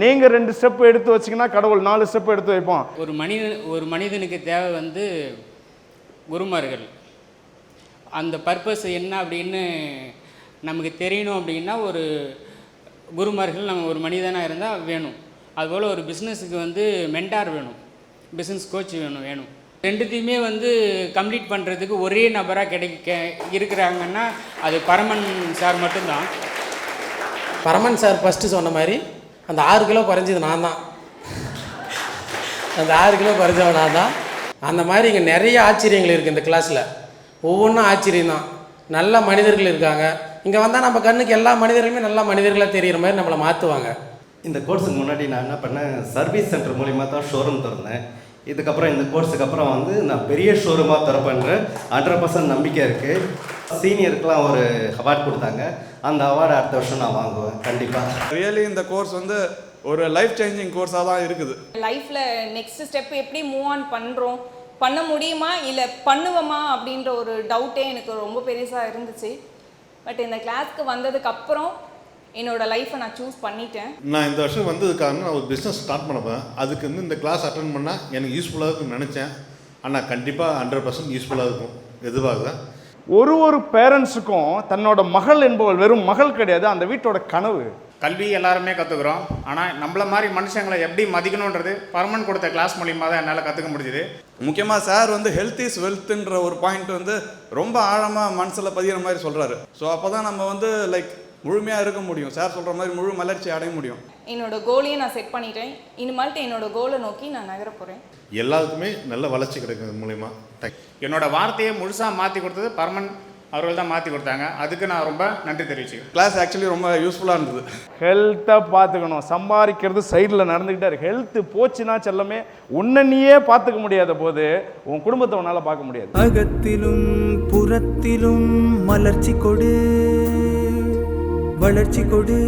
நீங்கள் 2 ஸ்டெப் எடுத்து வச்சிங்கன்னா கடவுள் 4 ஸ்டெப் எடுத்து வைப்போம். ஒரு மனிதனுக்கு தேவை வந்து குருமார்கள். அந்த பர்பஸ் என்ன அப்படின்னு நமக்கு தெரியணும் அப்படின்னா ஒரு குருமார்கள் நம்ம ஒரு மனிதனாக இருந்தால் வேணும். அதுபோல் ஒரு பிஸ்னஸுக்கு வந்து மென்டார் வேணும், பிஸ்னஸ் கோச் வேணும். ரெண்டுத்தையுமே வந்து கம்ப்ளீட் பண்ணுறதுக்கு ஒரே நபராக இருக்கிறாங்கன்னா அது பரமன் சார் மட்டும்தான். பரமன் சார் ஃபஸ்ட்டு சொன்ன மாதிரி அந்த 6 கிலோ குறைஞ்சது நான் தான். அந்த 6 கிலோ குறைஞ்சவன் நான் தான். அந்த மாதிரி இங்கே நிறைய ஆச்சரியங்கள் இருக்குது இந்த கிளாஸில். ஒவ்வொன்றும் ஆச்சரியம்தான். நல்ல மனிதர்கள் இருக்காங்க. இங்கே வந்தால் நம்ம கண்ணுக்கு எல்லா மனிதர்களுமே நல்ல மனிதர்களாக தெரிகிற மாதிரி நம்மளை மாற்றுவாங்க. இந்த கோர்ஸுக்கு முன்னாடி நான் என்ன பண்ணேன், சர்வீஸ் சென்டர் மூலிமா தான் ஷோரூம் திறந்தேன். இதுக்கப்புறம் இந்த கோர்ஸுக்கு அப்புறம் வந்து நான் பெரிய ஷோரூமாக திறப்பேன்ற 100% நம்பிக்கை இருக்குது. சீனியருக்கெலாம் ஒரு அவார்ட் கொடுத்தாங்க. அந்த அவார்டு அடுத்த வருஷம் நான் வாங்குவேன் கண்டிப்பாக. ரியலி இந்த கோர்ஸ் வந்து ஒரு லைஃப் சேஞ்சிங் கோர்ஸாக தான் இருக்குது. லைஃப்பில் நெக்ஸ்ட் ஸ்டெப் எப்படி மூவ் ஆன் பண்ணுறோம், பண்ண முடியுமா இல்லை பண்ணுவோமா அப்படின்ற ஒரு டவுட்டே எனக்கு ரொம்ப பெருசாக இருந்துச்சு. பட் இந்த கிளாஸ்க்கு வந்ததுக்கப்புறம் என்னோடய லைஃப்பை நான் சூஸ் பண்ணிட்டேன். நான் இந்த வருஷம் வந்ததுக்காக நான் ஒரு பிஸ்னஸ் ஸ்டார்ட் பண்ணப்பேன். அதுக்கு வந்து இந்த கிளாஸ் அட்டன் பண்ணால் எனக்கு யூஸ்ஃபுல்லாக இருக்கும்னு நினச்சேன். ஆனால் கண்டிப்பாக 100% யூஸ்ஃபுல்லாக இருக்கும் எதிர்பார்க்குறேன். ஒரு பேரண்ட்ஸுக்கும் தன்னோட மகள் என்பவள் வெறும் மகள் கிடையாது, அந்த வீட்டோட கனவு. கல்வி எல்லாருமே கற்றுக்குறோம். ஆனால் நம்மள மாதிரி மனுஷங்களை எப்படி மதிக்கணுன்றது பர்மன் கொடுத்த கிளாஸ் மூலியமாக தான் என்னால் கற்றுக்க முடிஞ்சுது. முக்கியமாக சார் வந்து ஹெல்த் இஸ் வெல்த்துன்ற ஒரு பாயிண்ட் வந்து ரொம்ப ஆழமாக மனசில் பதிகிற மாதிரி சொல்கிறாரு. ஸோ அப்போ தான் நம்ம வந்து முழுமையாக இருக்க முடியும். சார் சொல்கிற மாதிரி முழு மலர்ச்சி அடைய முடியும். என்னோடய கோலையும் நான் செட் பண்ணிட்டேன். இனிமேல்ட்டு என்னோடய கோலை நோக்கி நான் நகர போகிறேன். எல்லாருக்குமே நல்ல வளர்ச்சி கிடைக்கும் மூலிமா. என்னோடய வார்த்தையை முழுசாக மாற்றி கொடுத்தது பர்மன் அவர்கள் தான் மாற்றி கொடுத்தாங்க. அதுக்கு நான் ரொம்ப நன்றி தெரிவிச்சுக்கிறேன். கிளாஸ் ஆக்சுவலி ரொம்ப யூஸ்ஃபுல்லாக இருந்தது. ஹெல்த்தை பார்த்துக்கணும். சம்பாதிக்கிறது சைடில் நடந்துக்கிட்டே இருக்கு. ஹெல்த்து போச்சுன்னா செல்லமே உன்னையே பார்த்துக்க முடியாத போது உன் குடும்பத்தை உன்னால் பார்க்க முடியாது. அகத்திலும் புறத்திலும் மலர்ச்சி கொடு, வளர்ச்சி கொடு.